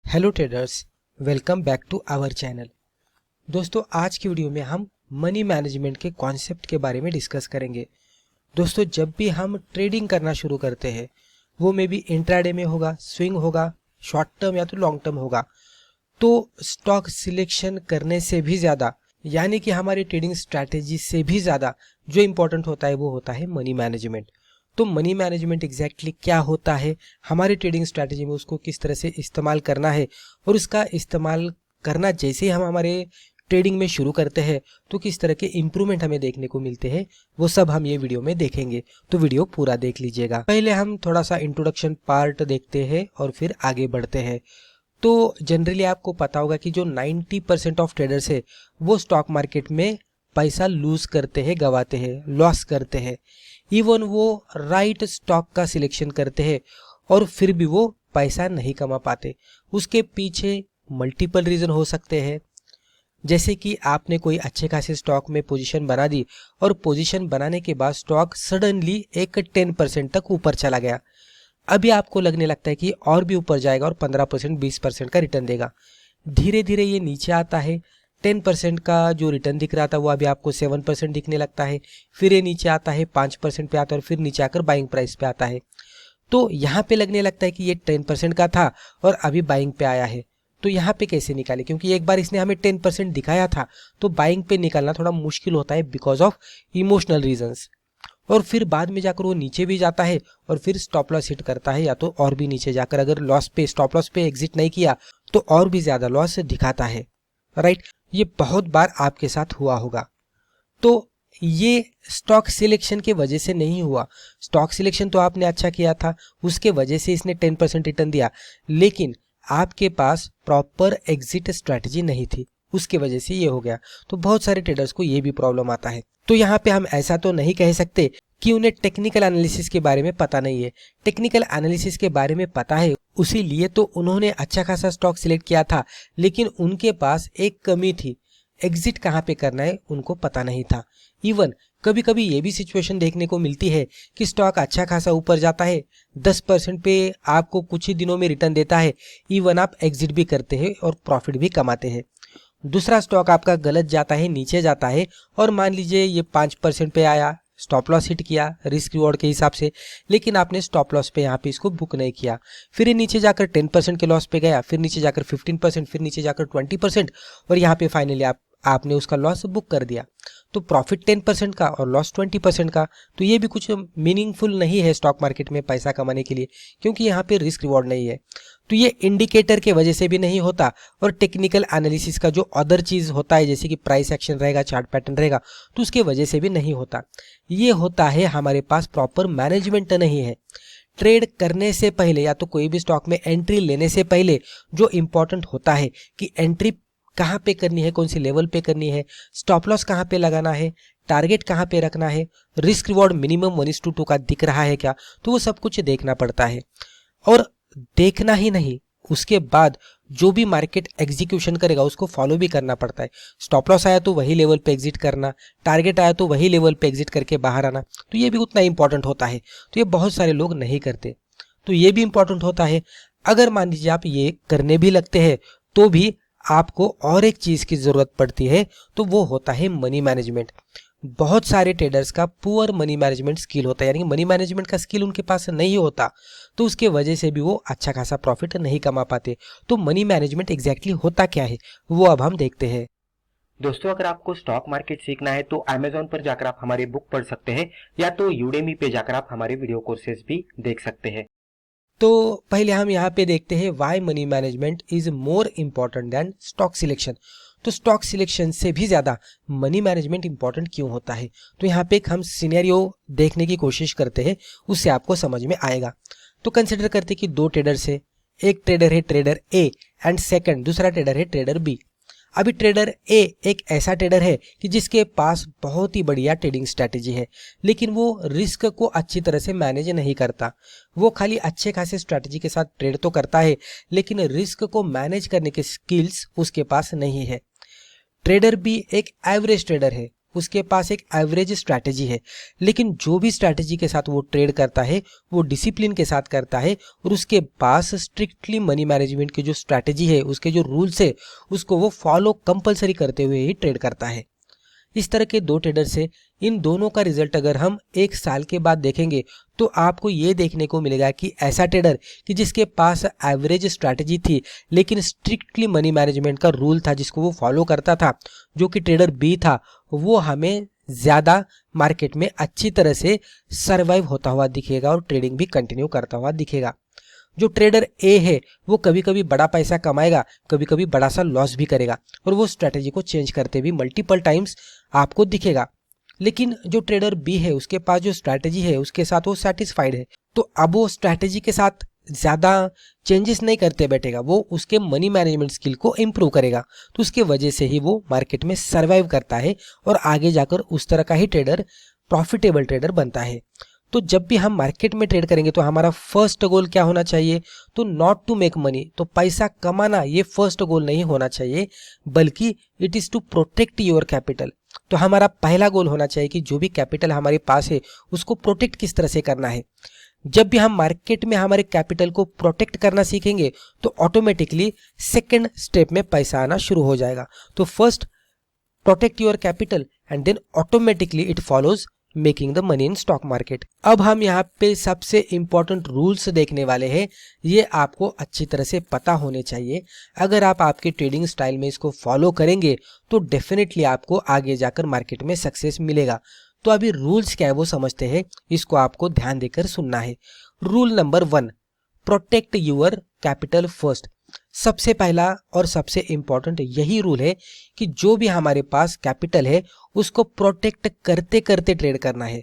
Hello traders, welcome back to our channel. दोस्तों, आज की वीडियो में हम मनी मैनेजमेंट के कॉन्सेप्ट के बारे में डिस्कस करेंगे। दोस्तों, जब भी हम ट्रेडिंग करना शुरू करते हैं, वो मे बी इंट्राडे में होगा, स्विंग होगा, शॉर्ट टर्म या तो लॉन्ग टर्म होगा, तो स्टॉक सिलेक्शन करने से भी ज़्यादा, यानी कि हमारी ट्रेडिंग स्ट्रैटेजी से भी ज़्यादा जो इम्पोर्टेंट होता है वो होता है मनी मैनेजमेंट। तो मनी मैनेजमेंट एग्जैक्टली क्या होता है, हमारी ट्रेडिंग स्ट्रैटेजी में उसको किस तरह से इस्तेमाल करना है, और उसका इस्तेमाल करना जैसे ही हम हमारे ट्रेडिंग में शुरू करते हैं तो किस तरह के इम्प्रूवमेंट हमें देखने को मिलते हैं, वो सब हम ये वीडियो में देखेंगे। तो वीडियो पूरा देख लीजिएगा। पहले हम थोड़ा सा इंट्रोडक्शन पार्ट देखते हैं और फिर आगे बढ़ते हैं। तो जनरली आपको पता होगा कि जो 90% ऑफ ट्रेडर्स है वो स्टॉक मार्केट में पैसा लूज करते हैं, गवाते हैं, लॉस करते हैं। इवन वो राइट स्टॉक का सिलेक्शन करते हैं और फिर भी वो पैसा नहीं कमा पाते। उसके पीछे मल्टीपल रीज़न हो सकते हैं, जैसे कि आपने कोई अच्छे खासे स्टॉक में पोजीशन बना दी और पोजीशन बनाने के बाद स्टॉक सडनली एक 10% तक ऊपर चला गया। अभी आपको लगने लगता है कि और भी ऊपर जाएगा और 15% 20% का रिटर्न देगा। धीरे धीरे ये नीचे आता है, 10% का जो रिटर्न दिख रहा था वो अभी आपको 7% दिखने लगता है, फिर ये नीचे आता है, 5% पे आता है और फिर नीचे आकर बाइंग प्राइस पे आता है। तो यहाँ पे लगने लगता है कि ये 10% का था और अभी बाइंग पे आया है। तो यहाँ पे कैसे निकाले, क्योंकि एक बार इसने हमें 10% दिखाया था, तो बाइंग पे निकालना थोड़ा मुश्किल होता है बिकॉज ऑफ इमोशनल रीजंस। और फिर बाद में जाकर वो नीचे भी जाता है और फिर स्टॉप लॉस हिट करता है, या तो और भी नीचे जाकर अगर लॉस पे, स्टॉप लॉस पे एग्जिट नहीं किया तो और भी ज्यादा लॉस दिखाता है। राइट, ये बहुत बार आपके साथ हुआ होगा। तो ये स्टॉक सिलेक्शन के वजह से नहीं हुआ। स्टॉक सिलेक्शन तो आपने अच्छा किया था, उसके वजह से इसने 10% रिटर्न दिया, लेकिन आपके पास प्रॉपर एग्जिट स्ट्रैटेजी नहीं थी, उसके वजह से ये हो गया। तो बहुत सारे ट्रेडर्स को ये भी प्रॉब्लम आता है। तो यहाँ पे हम ऐसा तो नहीं कह सकते कि उन्हें टेक्निकल एनालिसिस के बारे में पता नहीं है। टेक्निकल एनालिसिस के बारे में पता है, उसीलिए तो उन्होंने अच्छा खासा स्टॉक सिलेक्ट किया था, लेकिन उनके पास एक कमी थी, एग्जिट कहाँ पे करना है उनको पता नहीं था। इवन कभी कभी ये भी सिचुएशन देखने को मिलती है कि स्टॉक अच्छा खासा ऊपर जाता है, 10% पे आपको कुछ ही दिनों में रिटर्न देता है, इवन आप एग्जिट भी करते हैं और प्रॉफिट भी कमाते हैं। दूसरा स्टॉक आपका गलत जाता है, नीचे जाता है, और मान लीजिए ये 5% पे आया, स्टॉप लॉस हिट किया रिस्क रिवॉर्ड के हिसाब से, लेकिन आपने स्टॉप लॉस पे यहाँ पे इसको बुक नहीं किया। फिर ये नीचे जाकर 10% के लॉस पे गया, फिर नीचे जाकर 15%, फिर नीचे जाकर 20%, और यहाँ पे फाइनली आपने उसका लॉस बुक कर दिया। तो प्रॉफिट 10% का और लॉस 20% का, तो ये भी कुछ मीनिंगफुल नहीं है स्टॉक मार्केट में पैसा कमाने के लिए, क्योंकि यहाँ पे रिस्क रिवॉर्ड नहीं है। तो ये इंडिकेटर के वजह से भी नहीं होता, और टेक्निकल एनालिसिस का जो अदर चीज होता है, जैसे कि प्राइस एक्शन रहेगा, चार्ट पैटर्न रहेगा, तो उसके वजह से भी नहीं होता। ये होता है हमारे पास प्रॉपर मैनेजमेंट नहीं है। ट्रेड करने से पहले या तो कोई भी स्टॉक में एंट्री लेने से पहले जो इंपॉर्टेंट होता है कि एंट्री कहाँ पे करनी है, कौन सी लेवल पे करनी है, स्टॉप लॉस कहाँ पे लगाना है, टारगेट कहाँ पे रखना है, रिस्क रिवॉर्ड मिनिमम 1:2 का दिख रहा है क्या, तो वो सब कुछ देखना पड़ता है। और देखना ही नहीं, उसके बाद जो भी मार्केट एग्जीक्यूशन करेगा उसको फॉलो भी करना पड़ता है। स्टॉप लॉस आया तो वही लेवल पे एग्जिट करना, टारगेट आया तो वही लेवल पे एग्जिट करके बाहर आना, तो ये भी उतना इंपॉर्टेंट होता है। तो ये बहुत सारे लोग नहीं करते, तो ये भी इंपॉर्टेंट होता है। अगर मान लीजिए आप ये करने भी लगते हैं तो भी आपको और एक चीज की जरूरत पड़ती है, तो वो होता है मनी मैनेजमेंट। बहुत सारे ट्रेडर्स का पुअर मनी मैनेजमेंट स्किल होता है, यानी कि मनी मैनेजमेंट का स्किल उनके पास नहीं होता, तो उसके वजह से भी वो अच्छा खासा प्रॉफिट नहीं कमा पाते। तो मनी मैनेजमेंट एग्जैक्टली होता क्या है वो अब हम देखते हैं। दोस्तों, अगर आपको स्टॉक मार्केट सीखना है तो Amazon पर जाकर आप हमारी बुक पढ़ सकते हैं, या तो Udemy पे जाकर आप हमारे वीडियो कोर्सेज भी देख सकते हैं। तो पहले हम यहाँ पे देखते हैं why money management is more important then stock selection. तो स्टॉक सिलेक्शन से भी ज़्यादा मनी मैनेजमेंट इंपॉर्टेंट क्यों होता है, तो यहाँ पे एक हम सिनेरियो देखने की कोशिश करते हैं, उससे आपको समझ में आएगा। तो कंसिडर करते कि दो ट्रेडर्स है, एक ट्रेडर है ट्रेडर ए एंड सेकंड दूसरा ट्रेडर है ट्रेडर बी। अभी ट्रेडर ए एक ऐसा ट्रेडर है कि जिसके पास बहुत ही बढ़िया ट्रेडिंग स्ट्रैटेजी है, लेकिन वो रिस्क को अच्छी तरह से मैनेज नहीं करता। वो खाली अच्छे खासे स्ट्रैटेजी के साथ ट्रेड तो करता है, लेकिन रिस्क को मैनेज करने के स्किल्स उसके पास नहीं है। ट्रेडर बी एक एवरेज ट्रेडर है, उसके पास एक एवरेज स्ट्रैटेजी है, लेकिन जो भी स्ट्रैटेजी के साथ वो ट्रेड करता है वो डिसिप्लिन के साथ करता है और उसके पास स्ट्रिक्टली मनी मैनेजमेंट की जो स्ट्रैटेजी है, उसके जो रूल्स है, उसको वो फॉलो कंपलसरी करते हुए ही ट्रेड करता है। इस तरह के दो ट्रेडर से इन दोनों का रिजल्ट अगर हम एक साल के बाद देखेंगे तो आपको ये देखने को मिलेगा कि ऐसा ट्रेडर कि जिसके पास एवरेज स्ट्रैटेजी थी लेकिन स्ट्रिक्टली मनी मैनेजमेंट का रूल था जिसको वो फॉलो करता था, जो कि ट्रेडर बी था, वो हमें ज़्यादा मार्केट में अच्छी तरह से सर्वाइव होता हुआ दिखेगा और ट्रेडिंग भी कंटिन्यू करता हुआ दिखेगा। जो ट्रेडर ए है वो कभी कभी बड़ा पैसा कमाएगा, कभी कभी बड़ा सा लॉस भी करेगा और वो स्ट्रैटेजी को चेंज करते भी मल्टीपल टाइम्स आपको दिखेगा। लेकिन जो ट्रेडर बी है उसके पास जो स्ट्रैटेजी है उसके साथ वो सेटिस्फाइड है, तो अब वो स्ट्रैटेजी के साथ ज़्यादा चेंजेस नहीं करते बैठेगा, वो उसके मनी मैनेजमेंट स्किल को इम्प्रूव करेगा। तो उसके वजह से ही वो मार्केट में सर्वाइव करता है और आगे जाकर उस तरह का ही ट्रेडर प्रॉफिटेबल ट्रेडर बनता है। तो जब भी हम मार्केट में ट्रेड करेंगे तो हमारा फर्स्ट गोल क्या होना चाहिए? तो नॉट टू मेक मनी, तो पैसा कमाना ये फर्स्ट गोल नहीं होना चाहिए, बल्कि it is to protect your capital. तो हमारा पहला गोल होना चाहिए कि जो भी कैपिटल हमारे पास है उसको प्रोटेक्ट किस तरह से करना है। जब भी हम मार्केट में हमारे कैपिटल को प्रोटेक्ट करना सीखेंगे तो ऑटोमेटिकली सेकंड स्टेप में पैसा आना शुरू हो जाएगा। तो first protect your capital and then automatically it follows making the money in stock market. अब हम यहाँ पे सबसे इंपॉर्टेंट रूल्स देखने वाले हैं, ये आपको अच्छी तरह से पता होने चाहिए। अगर आप आपके ट्रेडिंग स्टाइल में इसको फॉलो करेंगे तो डेफिनेटली आपको आगे जाकर मार्केट में सक्सेस मिलेगा। तो अभी रूल्स क्या है वो समझते हैं, इसको आपको ध्यान देकर सुनना है। Rule number 1, protect your capital first. सबसे पहला और सबसे इंपॉर्टेंट यही रूल है कि जो भी हमारे पास कैपिटल है उसको प्रोटेक्ट करते करते ट्रेड करना है,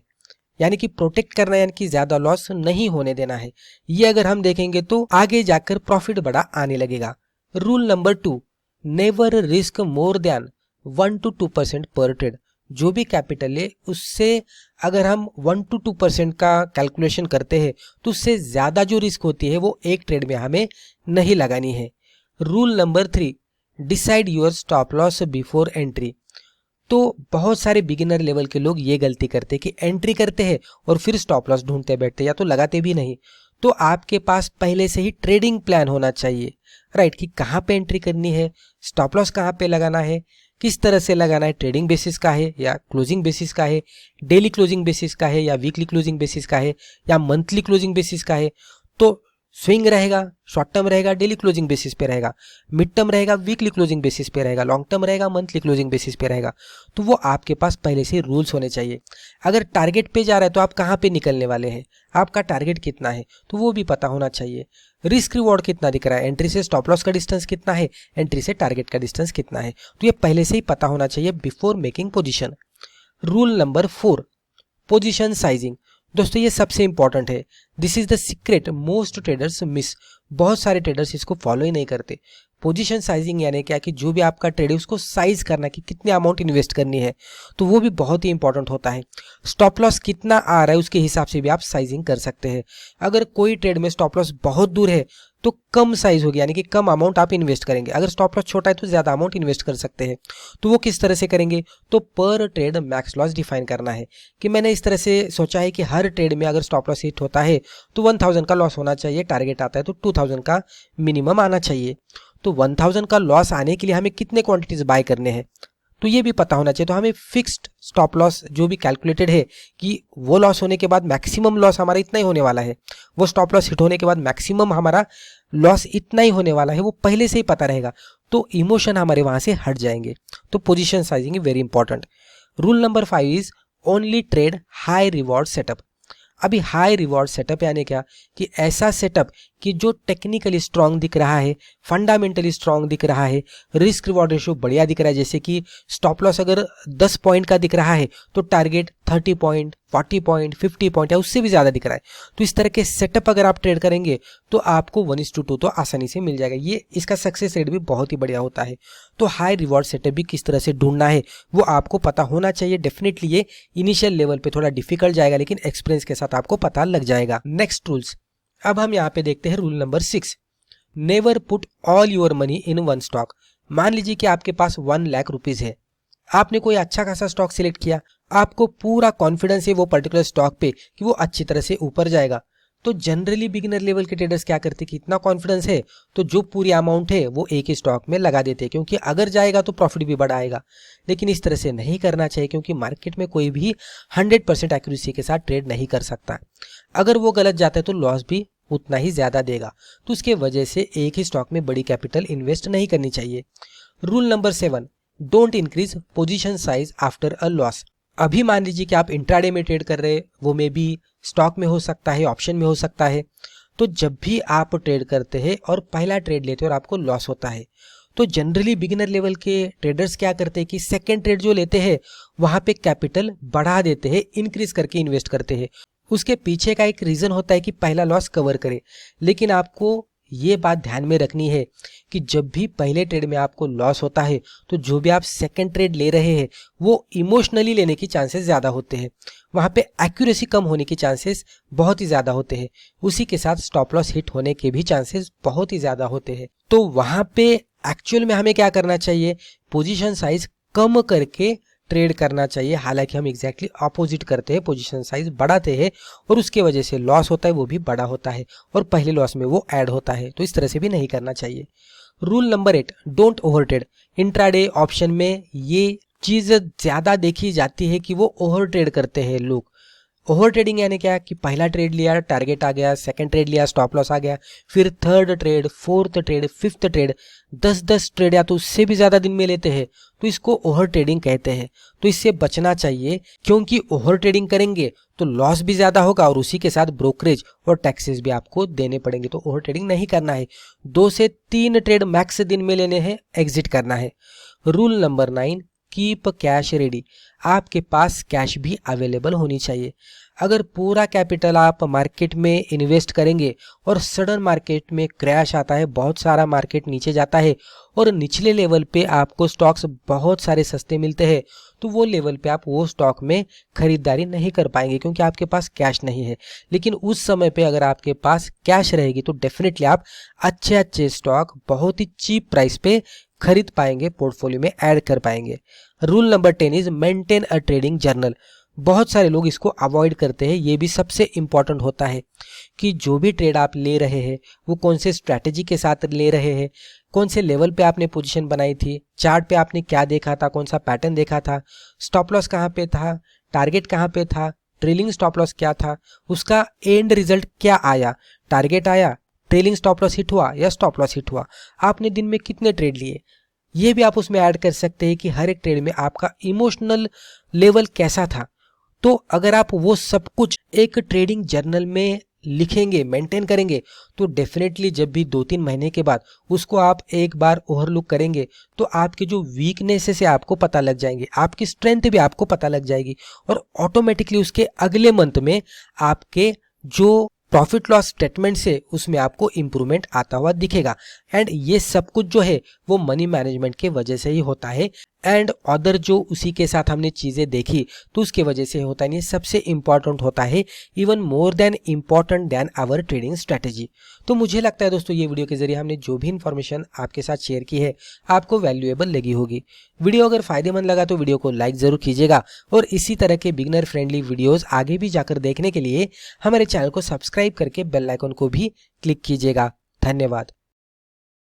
यानी कि प्रोटेक्ट करना यानी कि ज्यादा लॉस नहीं होने देना है। ये अगर हम देखेंगे तो आगे जाकर प्रॉफिट बड़ा आने लगेगा। Rule number 2, never risk more than 1 to 2% पर ट्रेड। जो भी कैपिटल है उससे अगर हम 1 to 2% का कैलकुलेशन करते हैं तो उससे ज़्यादा जो रिस्क होती है वो एक ट्रेड में हमें नहीं लगानी है। Rule number 3, decide your stop loss before entry. तो बहुत सारे बिगिनर लेवल के लोग ये गलती करते हैं कि एंट्री करते हैं और फिर स्टॉप लॉस ढूंढते बैठते या तो लगाते भी नहीं। तो आपके पास पहले से ही ट्रेडिंग प्लान होना चाहिए, राइट, कि कहाँ पे एंट्री करनी है, स्टॉप लॉस कहाँ पे लगाना है, किस तरह से लगाना है, ट्रेडिंग बेसिस का है या क्लोजिंग बेसिस का है, डेली क्लोजिंग बेसिस का है या वीकली क्लोजिंग बेसिस का है या मंथली क्लोजिंग बेसिस का है। तो स्विंग रहेगा, शॉर्ट टर्म रहेगा, डेली क्लोजिंग बेसिस पे रहेगा, मिड टर्म रहेगा, वीकली क्लोजिंग बेसिस पे रहेगा, लॉन्ग टर्म रहेगा, मंथली क्लोजिंग बेसिस पे रहेगा। तो वो आपके पास पहले से रूल्स होने चाहिए। अगर टारगेट पे जा रहा है तो आप कहाँ पे निकलने वाले हैं, आपका टारगेट कितना है, तो वो भी पता होना चाहिए। रिस्क रिवॉर्ड कितना दिख रहा है, एंट्री से स्टॉप लॉस का डिस्टेंस कितना है, एंट्री से टारगेट का डिस्टेंस कितना है, तो ये पहले से ही पता होना चाहिए before making position. Rule number 4, position sizing. दोस्तों ये सबसे इंपॉर्टेंट है, this is the secret most traders miss. बहुत सारे ट्रेडर्स इसको फॉलो ही नहीं करते। पोजीशन साइजिंग यानी क्या कि जो भी आपका ट्रेड है उसको साइज करना कि कितनी अमाउंट इन्वेस्ट करनी है, तो वो भी बहुत ही इंपॉर्टेंट होता है। स्टॉप लॉस कितना आ रहा है उसके हिसाब से भी आप साइजिंग कर सकते हैं। अगर कोई ट्रेड में स्टॉप लॉस बहुत दूर है तो कम साइज होगी, यानी कि कम अमाउंट आप इन्वेस्ट करेंगे। अगर स्टॉप लॉस छोटा है तो ज़्यादा अमाउंट इन्वेस्ट कर सकते हैं। तो वो किस तरह से करेंगे, तो पर ट्रेड मैक्स लॉस डिफाइन करना है कि मैंने इस तरह से सोचा है कि हर ट्रेड में अगर स्टॉप लॉस हिट होता है तो 1000 का लॉस होना चाहिए, टारगेट आता है तो 2000 का मिनिमम आना चाहिए। तो 1000 का लॉस आने के लिए हमें कितने क्वांटिटीज बाय करने हैं तो ये भी पता होना चाहिए। तो हमें फिक्स्ड स्टॉप लॉस जो भी कैलकुलेटेड है कि वो लॉस होने के बाद मैक्सिमम लॉस हमारा इतना ही होने वाला है, वो स्टॉप लॉस हिट होने के बाद मैक्सिमम हमारा लॉस इतना ही होने वाला है, वो पहले से ही पता रहेगा। तो इमोशन हमारे वहाँ से हट जाएंगे। तो position sizing is very important. Rule number 5 is only trade high reward setup. अभी हाई रिवॉर्ड सेटअप यानी क्या कि ऐसा सेटअप कि जो टेक्निकली स्ट्रांग दिख रहा है, फंडामेंटली स्ट्रांग दिख रहा है, रिस्क रिवॉर्ड रेशियो बढ़िया दिख रहा है। जैसे कि स्टॉप लॉस अगर 10 पॉइंट का दिख रहा है तो टारगेट 30 पॉइंट, 40 पॉइंट, 50 पॉइंट या उससे भी ज़्यादा दिख रहा है। तो इस तरह के सेटअप अगर आप ट्रेड करेंगे तो आपको 1:2 तो आसानी से मिल जाएगा। ये इसका सक्सेस रेट भी बहुत ही बढ़िया होता है। तो हाई रिवॉर्ड सेटअप भी किस तरह से ढूंढना है वो आपको पता होना चाहिए। डेफिनेटली ये इनिशियल लेवल पे थोड़ा डिफिकल्ट जाएगा लेकिन एक्सपीरियंस के साथ आपको पता लग जाएगा। नेक्स्ट रूल्स, अब हम यहाँ पे देखते हैं rule number 6, never put all your money in one stock. मान लीजिए कि आपके पास 1 लाख रुपीज़ है, आपने कोई अच्छा खासा स्टॉक सिलेक्ट किया, आपको पूरा कॉन्फिडेंस है वो पर्टिकुलर स्टॉक पे कि वो अच्छी तरह से ऊपर जाएगा, तो जनरली बिगिनर लेवल के ट्रेडर्स क्या करते हैं कि इतना कॉन्फिडेंस है तो जो पूरी अमाउंट है वो एक ही स्टॉक में लगा देते हैं, क्योंकि अगर जाएगा तो प्रॉफिट भी बड़ा आएगा। लेकिन इस तरह से नहीं करना चाहिए, क्योंकि मार्केट में कोई भी 100% एक्यूरेसी के साथ ट्रेड नहीं कर सकता। अगर वो गलत जाता है तो लॉस भी उतना ही ज्यादा देगा, तो उसके वजह से एक ही स्टॉक में बड़ी कैपिटल इन्वेस्ट नहीं करनी चाहिए। Rule number 7, don't increase position size after a loss. अभी मान लीजिए कि आप इंट्राडे में ट्रेड कर रहे हैं, वो मे बी स्टॉक में हो सकता है, ऑप्शन में हो सकता है। तो जब भी आप ट्रेड करते हैं और पहला ट्रेड लेते हैं और आपको लॉस होता है, तो जनरली बिगिनर लेवल के ट्रेडर्स क्या करते हैं कि सेकंड ट्रेड जो लेते हैं वहां पे कैपिटल बढ़ा देते हैं, इंक्रीज करके इन्वेस्ट करते हैं। उसके पीछे का एक रीजन होता है कि पहला लॉस कवर करे। लेकिन आपको ये बात ध्यान में रखनी है कि जब भी पहले ट्रेड में आपको लॉस होता है तो जो भी आप सेकंड ट्रेड ले रहे हैं वो इमोशनली लेने की चांसेस ज़्यादा होते हैं, वहाँ पे एक्यूरेसी कम होने की चांसेस बहुत ही ज़्यादा होते हैं, उसी के साथ स्टॉप लॉस हिट होने के भी चांसेस बहुत ही ज़्यादा होते हैं। तो वहाँ पे एक्चुअल में हमें क्या करना चाहिए, पोजीशन साइज कम करके ट्रेड करना चाहिए। हालांकि हम एग्जैक्टली ऑपोजिट करते हैं, पोजीशन साइज बढ़ाते हैं और उसके वजह से लॉस होता है वो भी बड़ा होता है और पहले लॉस में वो ऐड होता है। तो इस तरह से भी नहीं करना चाहिए। Rule number 8, don't over trade. Intraday option में ये चीज ज्यादा देखी जाती है कि वो ओवर ट्रेड करते हैं लोग। ओवर ट्रेडिंग यानी क्या कि पहला ट्रेड लिया, टारगेट आ गया, सेकंड ट्रेड लिया, स्टॉप लॉस आ गया, फिर third trade, fourth trade, fifth trade, 10-10 trade या तो उससे भी ज्यादा दिन में लेते हैं, तो इसको ओवर ट्रेडिंग कहते हैं। तो इससे बचना चाहिए, क्योंकि ओवर ट्रेडिंग करेंगे तो लॉस भी ज्यादा होगा और उसी के साथ ब्रोकरेज और टैक्सेस भी आपको देने पड़ेंगे। तो ओवर ट्रेडिंग नहीं करना है, 2 से 3 ट्रेड मैक्स दिन में लेने हैं, एग्जिट करना है। Rule number 9, keep cash ready. आपके पास कैश भी अवेलेबल होनी चाहिए। अगर पूरा कैपिटल आप मार्केट में इन्वेस्ट करेंगे और सडन मार्केट में क्रैश आता है, बहुत सारा मार्केट नीचे जाता है और निचले लेवल पे आपको स्टॉक्स बहुत सारे सस्ते मिलते हैं, तो वो लेवल पे आप वो स्टॉक में खरीदारी नहीं कर पाएंगे, क्योंकि आपके पास कैश नहीं है। लेकिन उस समय पे अगर आपके पास कैश रहेगी तो डेफिनेटली आप अच्छे अच्छे स्टॉक बहुत ही चीप प्राइस पे खरीद पाएंगे, पोर्टफोलियो में ऐड कर पाएंगे। Rule number 10 is maintain a trading journal. बहुत सारे लोग इसको अवॉइड करते हैं, ये भी सबसे इंपॉर्टेंट होता है कि जो भी ट्रेड आप ले रहे हैं वो कौन से स्ट्रैटेजी के साथ ले रहे हैं, कौन से लेवल पे आपने पोजीशन बनाई थी, चार्ट पे आपने क्या देखा था, कौन सा पैटर्न देखा था, स्टॉप लॉस कहाँ पे था, टारगेट कहाँ पे था, ट्रेलिंग स्टॉप लॉस क्या था, उसका एंड रिजल्ट क्या आया, टारगेट आया, ट्रेलिंग स्टॉप लॉस हिट हुआ या स्टॉप लॉस हिट हुआ, आपने दिन में कितने ट्रेड लिए, ये भी आप उसमें ऐड कर सकते हैं कि हर एक ट्रेड में आपका इमोशनल लेवल कैसा था। तो अगर आप वो सब कुछ एक ट्रेडिंग जर्नल में लिखेंगे, मेंटेन करेंगे, तो डेफिनेटली जब भी 2-3 महीने के बाद उसको आप एक बार ओवरलुक करेंगे तो आपके जो वीकनेसेस है आपको पता लग जाएंगे, आपकी स्ट्रेंथ भी आपको पता लग जाएगी और ऑटोमेटिकली उसके अगले मंथ में आपके जो प्रॉफिट लॉस स्टेटमेंट से उसमें आपको इंप्रूवमेंट आता हुआ दिखेगा। एंड ये सब कुछ जो है वो मनी मैनेजमेंट के वजह से ही होता है, एंड अदर जो उसी के साथ हमने चीजें देखी तो उसके वजह से होता है। ये सबसे इंपॉर्टेंट होता है, even more than important than our trading strategy. तो मुझे लगता है दोस्तों ये वीडियो के जरिए हमने जो भी इंफॉर्मेशन आपके साथ शेयर की है आपको वैल्यूएबल लगी होगी। वीडियो अगर फायदेमंद लगा तो वीडियो को लाइक जरूर कीजिएगा और इसी तरह के बिगनर फ्रेंडली वीडियोस आगे भी जाकर देखने के लिए हमारे चैनल को सब्सक्राइब करके बेल आइकन को भी क्लिक कीजिएगा। धन्यवाद।